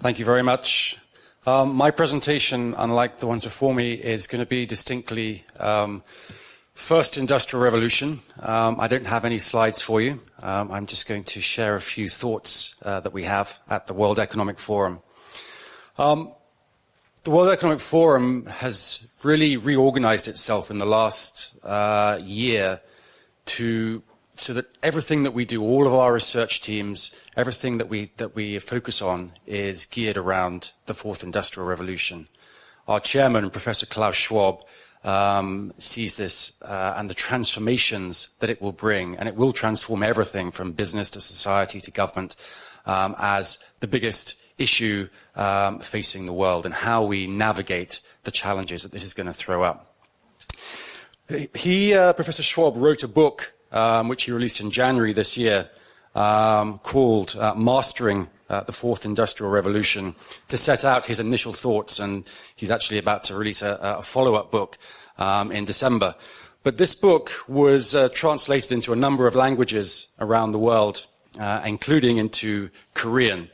Thank you very much. My presentation, unlike the ones before me, is going to be distinctly first industrial revolution. I don't have any slides for you. I'm just going to share a few thoughts that we have at the World Economic Forum. The World Economic Forum has really reorganized itself in the last year so that everything that we do, all of our research teams, everything that we focus on is geared around the fourth industrial revolution. Our chairman, Professor Klaus Schwab, sees this and the transformations that it will bring, and it will transform everything from business to society to government as the biggest issue facing the world, and how we navigate the challenges that this is going to throw up. Professor Schwab, wrote a book which he released in January this year called Mastering the Fourth Industrial Revolution, to set out his initial thoughts, and he's actually about to release a follow-up book in December. But this book was translated into a number of languages around the world, including into Korean.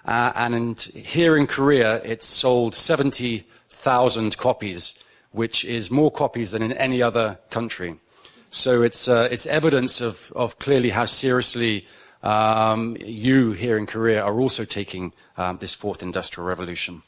And here in Korea, it's sold 70,000 copies, which is more copies than in any other country. So it's evidence of clearly how seriously you here in Korea are also taking this fourth industrial revolution.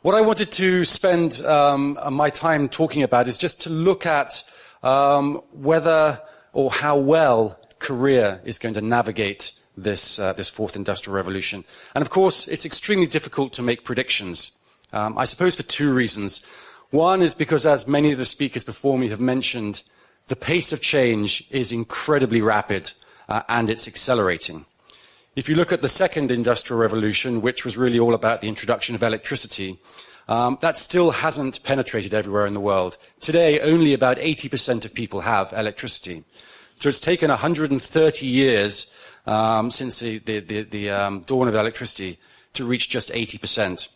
What I wanted to spend my time talking about is just to look at whether or how well Korea is going to navigate this fourth industrial revolution. And of course, it's extremely difficult to make predictions, I suppose for two reasons. One is because, as many of the speakers before me have mentioned, the pace of change is incredibly rapid and it's accelerating. If you look at the second industrial revolution, which was really all about the introduction of electricity, that still hasn't penetrated everywhere in the world. Today, only about 80% of people have electricity. So it's taken 130 years since the dawn of electricity to reach just 80%.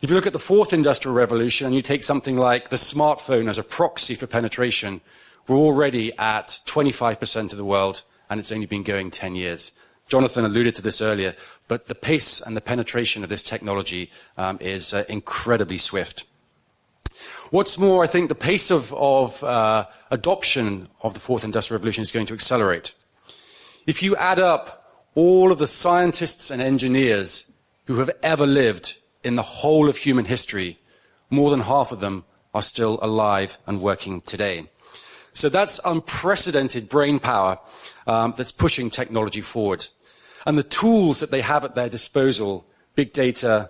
If you look at the fourth industrial revolution and you take something like the smartphone as a proxy for penetration, we're already at 25% of the world, and it's only been going 10 years. Jonathan alluded to this earlier, but the pace and the penetration of this technology is incredibly swift. What's more, I think the pace of adoption of the fourth industrial revolution is going to accelerate. If you add up all of the scientists and engineers who have ever lived in the whole of human history, more than half of them are still alive and working today. So that's unprecedented brain power that's pushing technology forward. And the tools that they have at their disposal, big data,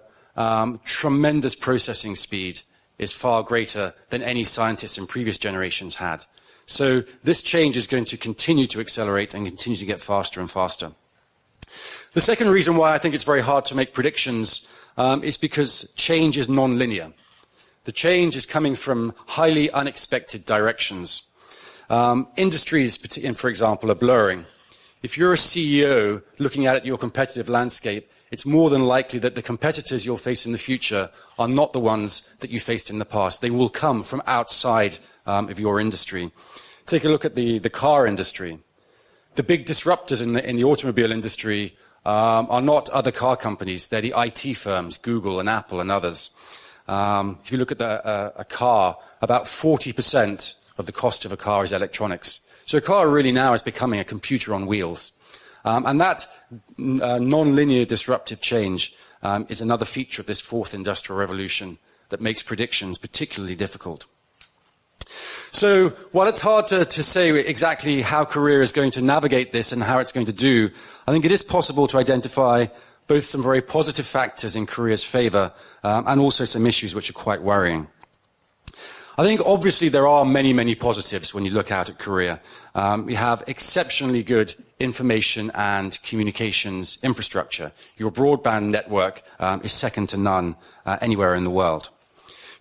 tremendous processing speed, is far greater than any scientists in previous generations had. So this change is going to continue to accelerate and continue to get faster and faster. The second reason why I think it's very hard to make predictions is because change is non-linear. The change is coming from highly unexpected directions. Industries, for example, are blurring. If you're a CEO looking at your competitive landscape, it's more than likely that the competitors you'll face in the future are not the ones that you faced in the past. They will come from outside of your industry. Take a look at the car industry. The big disruptors in the automobile industry are not other car companies. They're the IT firms, Google and Apple and others. If you look at a car, about 40% of the cost of a car is electronics. So a car really now is becoming a computer on wheels. And that non-linear disruptive change is another feature of this fourth industrial revolution that makes predictions particularly difficult. So while it's hard to say exactly how Korea is going to navigate this and how it's going to do, I think it is possible to identify both some very positive factors in Korea's favor and also some issues which are quite worrying. I think obviously there are many, many positives when you look out at Korea. We have exceptionally good information and communications infrastructure. Your broadband network is second to none anywhere in the world.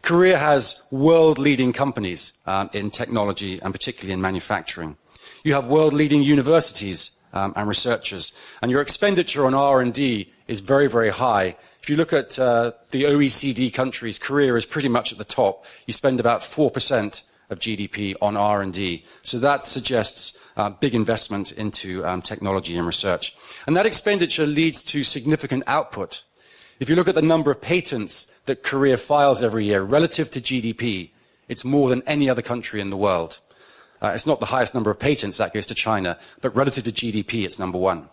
Korea has world-leading companies in technology and particularly in manufacturing. You have world-leading universities and researchers, and your expenditure on R&D is very, very high. If you look at the OECD countries, Korea is pretty much at the top. You spend about 4% of GDP on R&D. So that suggests big investment into technology and research. And that expenditure leads to significant output. If you look at the number of patents that Korea files every year relative to GDP, it's more than any other country in the world. It's not the highest number of patents, that goes to China, but relative to GDP, it's number one.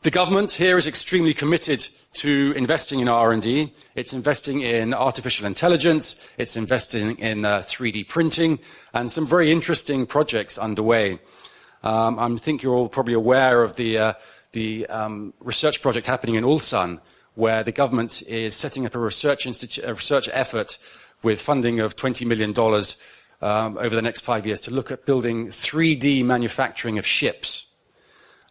The government here is extremely committed to investing in R&D. It's investing in artificial intelligence. It's investing in 3D printing and some very interesting projects underway. I think you're all probably aware of the research project happening in Ulsan, where the government is setting up a research effort with funding of $20 million over the next 5 years to look at building 3D manufacturing of ships.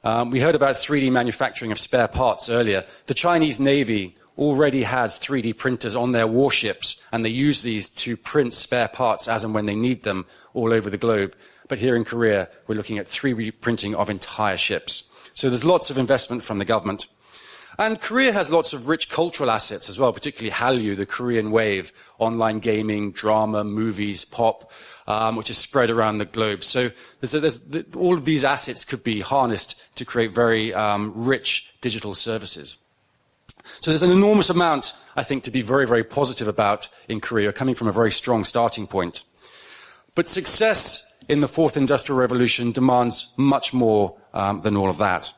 We heard about 3D manufacturing of spare parts earlier. The Chinese Navy already has 3D printers on their warships, and they use these to print spare parts as and when they need them all over the globe. But here in Korea, we're looking at 3D printing of entire ships. So there's lots of investment from the government. And Korea has lots of rich cultural assets as well, particularly Hallyu, the Korean wave, online gaming, drama, movies, pop, which is spread around the globe. So all of these assets could be harnessed to create very rich digital services. So there's an enormous amount, I think, to be very, very positive about in Korea, coming from a very strong starting point. But success in the fourth industrial revolution demands much more than all of that.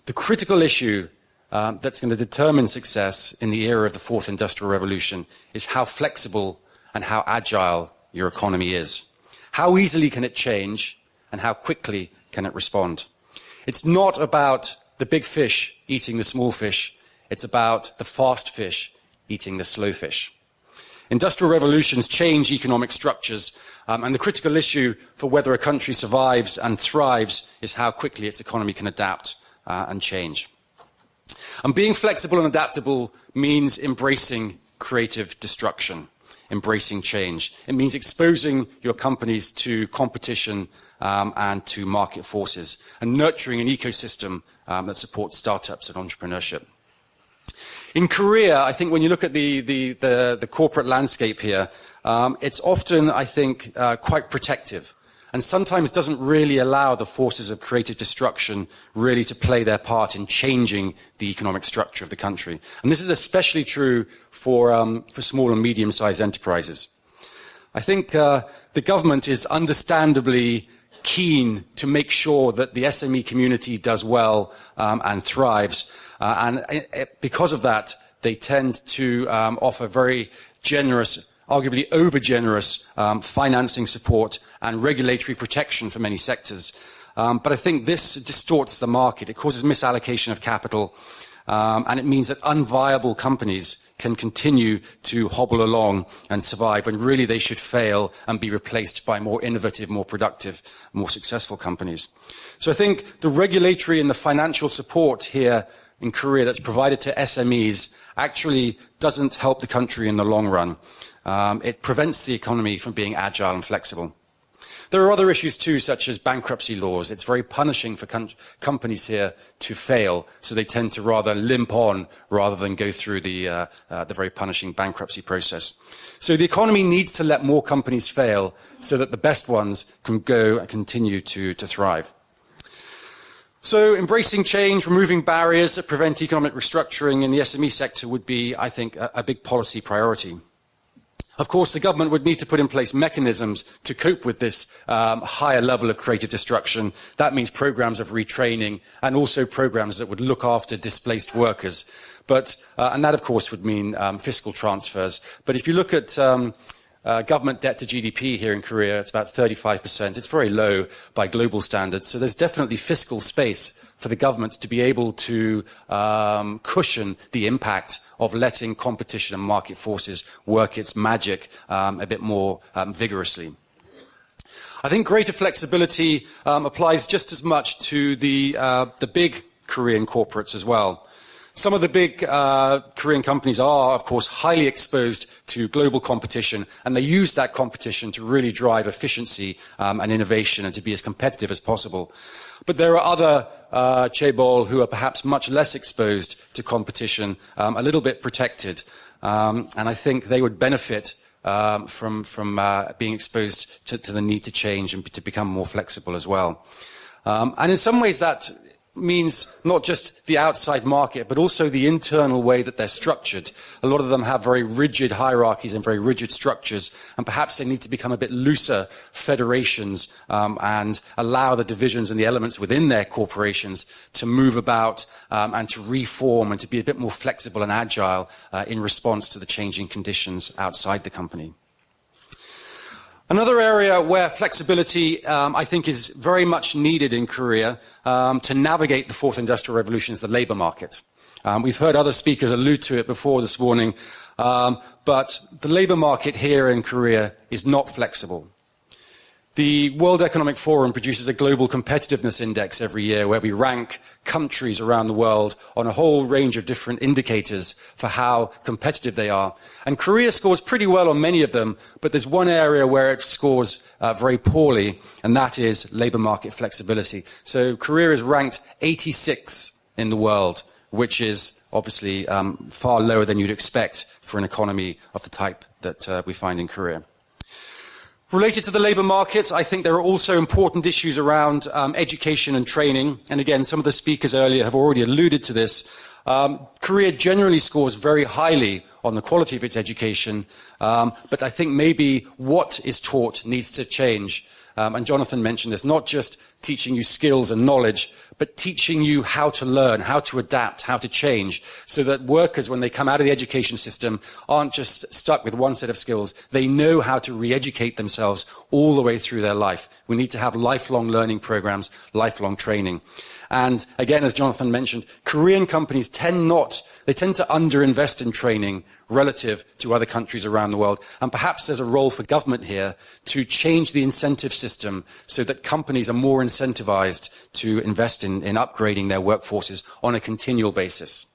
The critical issue that's going to determine success in the era of the fourth industrial revolution is how flexible and how agile your economy is. How easily can it change and how quickly can it respond? It's not about the big fish eating the small fish. It's about the fast fish eating the slow fish. Industrial revolutions change economic structures, and the critical issue for whether a country survives and thrives is how quickly its economy can adapt and change. And being flexible and adaptable means embracing creative destruction, embracing change. It means exposing your companies to competition and to market forces, and nurturing an ecosystem that supports startups and entrepreneurship. In Korea, I think when you look at the corporate landscape here, it's often, I think, quite protective, and sometimes doesn't really allow the forces of creative destruction really to play their part in changing the economic structure of the country. And this is especially true for small and medium-sized enterprises. I think the government is understandably keen to make sure that the SME community does well and thrives. Because of that, they tend to offer very generous, arguably over-generous financing support and regulatory protection for many sectors. But I think this distorts the market. It causes misallocation of capital, and it means that unviable companies can continue to hobble along and survive when really they should fail and be replaced by more innovative, more productive, more successful companies. So I think the regulatory and the financial support here in Korea that's provided to SMEs actually doesn't help the country in the long run. It prevents the economy from being agile and flexible. There are other issues too, such as bankruptcy laws. It's very punishing for companies here to fail, so they tend to rather limp on rather than go through the very punishing bankruptcy process. So the economy needs to let more companies fail so that the best ones can go and continue to thrive. So embracing change, removing barriers that prevent economic restructuring in the SME sector would be, I think, a big policy priority. Of course, the government would need to put in place mechanisms to cope with this higher level of creative destruction. That means programs of retraining and also programs that would look after displaced workers. And that, of course, would mean fiscal transfers. But if you look at government debt to GDP here in Korea, it's about 35%. It's very low by global standards. So there's definitely fiscal space for the government to be able to cushion the impact of letting competition and market forces work its magic a bit more vigorously. I think greater flexibility applies just as much to the big Korean corporates as well. Some of the big Korean companies are, of course, highly exposed to global competition, and they use that competition to really drive efficiency and innovation and to be as competitive as possible. But there are other chaebol who are perhaps much less exposed to competition, a little bit protected, and I think they would benefit from being exposed to the need to change and to become more flexible as well. And in some ways that means not just the outside market, but also the internal way that they're structured. A lot of them have very rigid hierarchies and very rigid structures, and perhaps they need to become a bit looser federations and allow the divisions and the elements within their corporations to move about and to reform and to be a bit more flexible and agile in response to the changing conditions outside the company. Another area where flexibility, I think, is very much needed in Korea to navigate the fourth industrial revolution is the labor market. We've heard other speakers allude to it before this morning, but the labor market here in Korea is not flexible. The World Economic Forum produces a global competitiveness index every year where we rank countries around the world on a whole range of different indicators for how competitive they are. And Korea scores pretty well on many of them, but there's one area where it scores very poorly, and that is labor market flexibility. So Korea is ranked 86th in the world, which is obviously far lower than you'd expect for an economy of the type that we find in Korea. Related to the labour market, I think there are also important issues around education and training. And again, some of the speakers earlier have already alluded to this. Korea generally scores very highly on the quality of its education, but I think maybe what is taught needs to change. And Jonathan mentioned this, not just teaching you skills and knowledge, but teaching you how to learn, how to adapt, how to change, so that workers, when they come out of the education system, aren't just stuck with one set of skills. They know how to re-educate themselves all the way through their life. We need to have lifelong learning programs, lifelong training. And again, as Jonathan mentioned, Korean companies tend to underinvest in training relative to other countries around the world. And perhaps there's a role for government here to change the incentive system so that companies are more incentivized to invest in upgrading their workforces on a continual basis.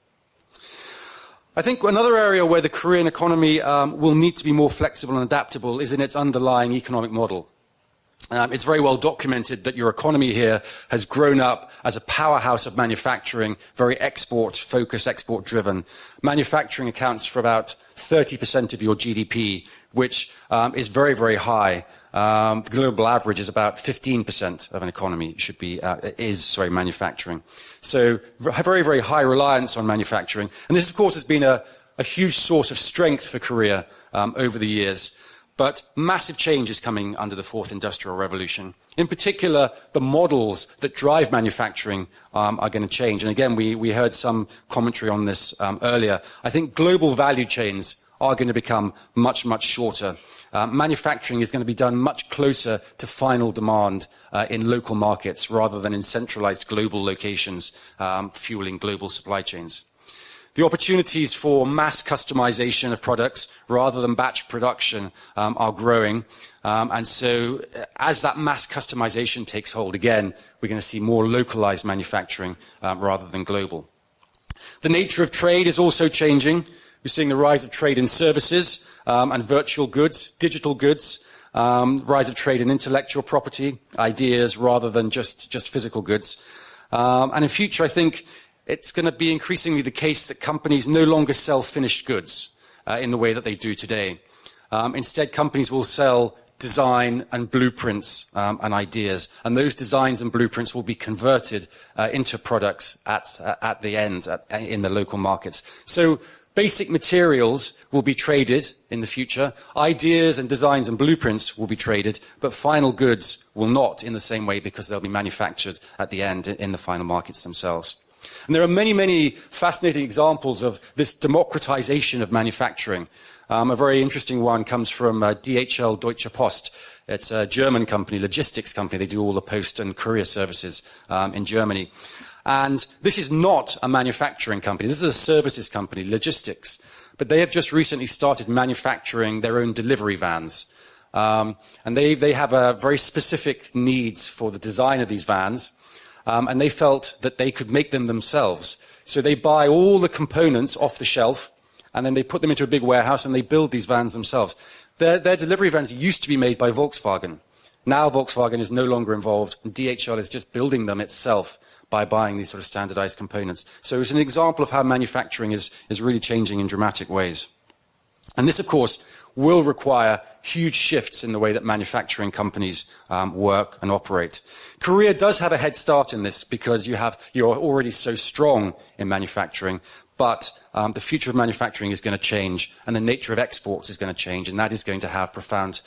I think another area where the Korean economy will need to be more flexible and adaptable is in its underlying economic model. It's very well documented that your economy here has grown up as a powerhouse of manufacturing, very export-focused, export-driven. Manufacturing accounts for about 30% of your GDP, which is very, very high. The global average is about 15% of an economy is manufacturing. So very, very high reliance on manufacturing. And this, of course, has been a huge source of strength for Korea over the years. But massive change is coming under the fourth industrial revolution. In particular, the models that drive manufacturing are going to change. And again, we heard some commentary on this earlier. I think global value chains are going to become much, much shorter. Manufacturing is going to be done much closer to final demand in local markets rather than in centralized global locations fueling global supply chains. The opportunities for mass customization of products rather than batch production are growing. And so as that mass customization takes hold, again, we're going to see more localized manufacturing rather than global. The nature of trade is also changing. We're seeing the rise of trade in services and virtual goods, digital goods, rise of trade in intellectual property, ideas rather than just physical goods. And in future, I think it's going to be increasingly the case that companies no longer sell finished goods in the way that they do today. Instead, companies will sell design and blueprints and ideas, and those designs and blueprints will be converted into products at the end in the local markets. So basic materials will be traded in the future. Ideas and designs and blueprints will be traded, but final goods will not in the same way because they'll be manufactured at the end in the final markets themselves. And there are many, many fascinating examples of this democratization of manufacturing. A very interesting one comes from DHL Deutsche Post. It's a German company, logistics company. They do all the post and courier services in Germany. And this is not a manufacturing company. This is a services company, logistics. But they have just recently started manufacturing their own delivery vans. And they have very specific needs for the design of these vans. And they felt that they could make them themselves. So they buy all the components off the shelf, and then they put them into a big warehouse, and they build these vans themselves. Their delivery vans used to be made by Volkswagen. Now Volkswagen is no longer involved, and DHL is just building them itself by buying these sort of standardized components. So it's an example of how manufacturing is really changing in dramatic ways. And this, of course, will require huge shifts in the way that manufacturing companies work and operate. Korea does have a head start in this because you're already so strong in manufacturing, but the future of manufacturing is going to change, and the nature of exports is going to change, and that is going to have profound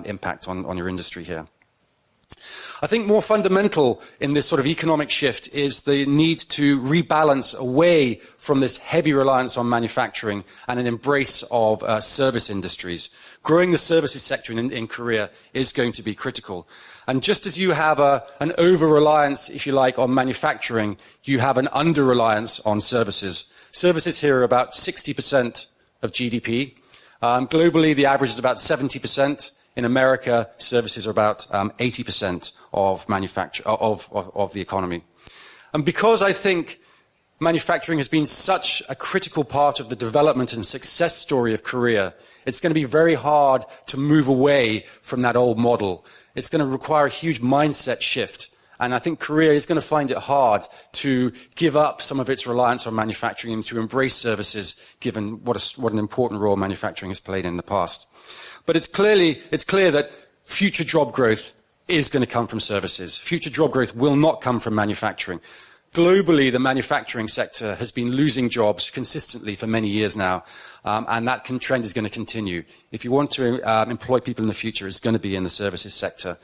impact on your industry here. I think more fundamental in this sort of economic shift is the need to rebalance away from this heavy reliance on manufacturing and an embrace of service industries. Growing the services sector in Korea is going to be critical. And just as you have an over-reliance, if you like, on manufacturing, you have an under-reliance on services. Services here are about 60% of GDP. Globally, the average is about 70%. In America, services are about 80% of the economy. And because I think manufacturing has been such a critical part of the development and success story of Korea, it's going to be very hard to move away from that old model. It's going to require a huge mindset shift. And I think Korea is going to find it hard to give up some of its reliance on manufacturing and to embrace services, given what an important role manufacturing has played in the past. But it's clear that future job growth is going to come from services. Future job growth will not come from manufacturing. Globally, the manufacturing sector has been losing jobs consistently for many years now, and that trend is going to continue. If you want to employ people in the future, it's going to be in the services sector.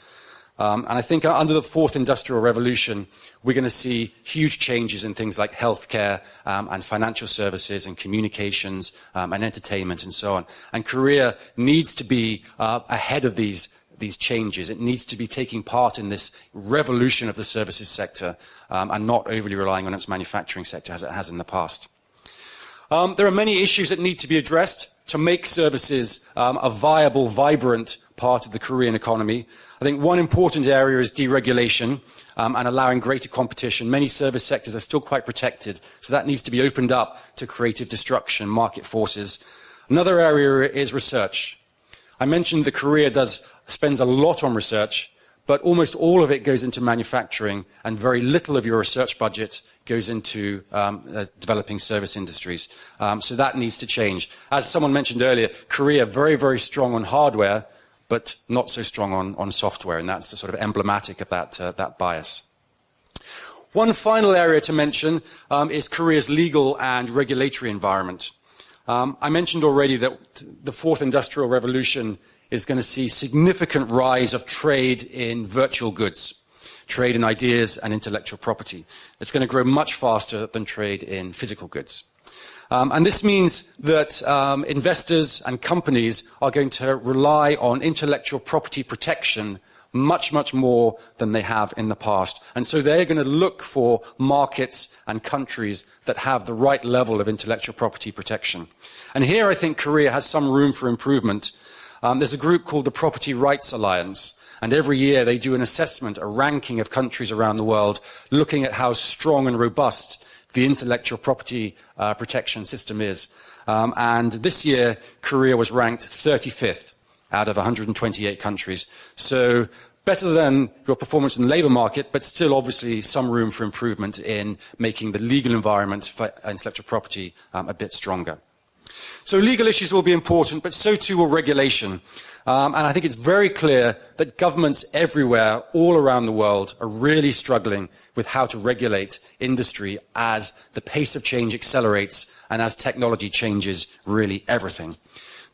And I think under the fourth industrial revolution, we're going to see huge changes in things like healthcare and financial services and communications and entertainment and so on. And Korea needs to be ahead of these changes. It needs to be taking part in this revolution of the services sector and not overly relying on its manufacturing sector as it has in the past. There are many issues that need to be addressed to make services a viable, vibrant part of the Korean economy. I think one important area is deregulation and allowing greater competition. Many service sectors are still quite protected, so that needs to be opened up to creative destruction, market forces. Another area is research. I mentioned that Korea spends a lot on research, but almost all of it goes into manufacturing, and very little of your research budget goes into developing service industries. So that needs to change. As someone mentioned earlier, Korea very, very strong on hardware, but not so strong on software, and that's sort of emblematic of that bias. One final area to mention is Korea's legal and regulatory environment. I mentioned already that the fourth industrial revolution is going to see significant rise of trade in virtual goods, trade in ideas and intellectual property. It's going to grow much faster than trade in physical goods. And this means that investors and companies are going to rely on intellectual property protection much, much more than they have in the past. And so they're going to look for markets and countries that have the right level of intellectual property protection. And here I think Korea has some room for improvement. There's a group called the Property Rights Alliance, and every year they do an assessment, a ranking of countries around the world, looking at how strong and robust the intellectual property protection system is. And this year, Korea was ranked 35th out of 128 countries. So better than your performance in the labour market, but still obviously some room for improvement in making the legal environment for intellectual property a bit stronger. So legal issues will be important, but so too will regulation. And I think it's very clear that governments everywhere, all around the world, are really struggling with how to regulate industry as the pace of change accelerates and as technology changes really everything.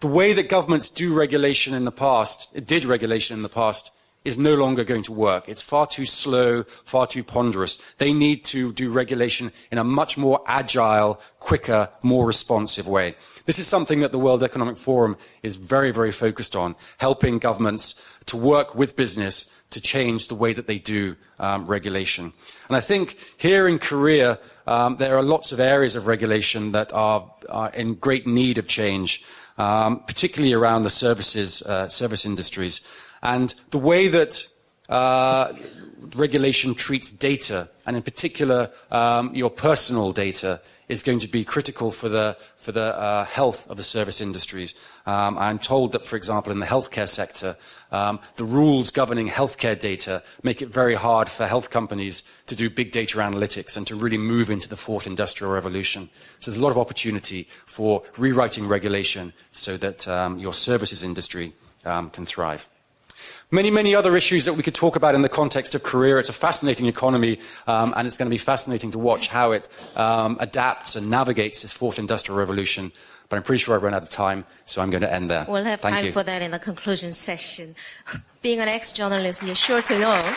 The way that governments did regulation in the past, is no longer going to work. It's far too slow, far too ponderous. They need to do regulation in a much more agile, quicker, more responsive way. This is something that the World Economic Forum is very, very focused on, helping governments to work with business to change the way that they do regulation. And I think here in Korea, there are lots of areas of regulation that are in great need of change, particularly around the service industries. And the way that regulation treats data, and in particular your personal data, is going to be critical for the health of the service industries. I'm told that, for example, in the healthcare sector, the rules governing healthcare data make it very hard for health companies to do big data analytics and to really move into the fourth industrial revolution. So there's a lot of opportunity for rewriting regulation so that your services industry can thrive. Many, many other issues that we could talk about in the context of Korea. It's a fascinating economy, and it's going to be fascinating to watch how it adapts and navigates this fourth industrial revolution. But I'm pretty sure I've run out of time, so I'm going to end there. We'll have time for that in the conclusion session. Being an ex-journalist, you're sure to know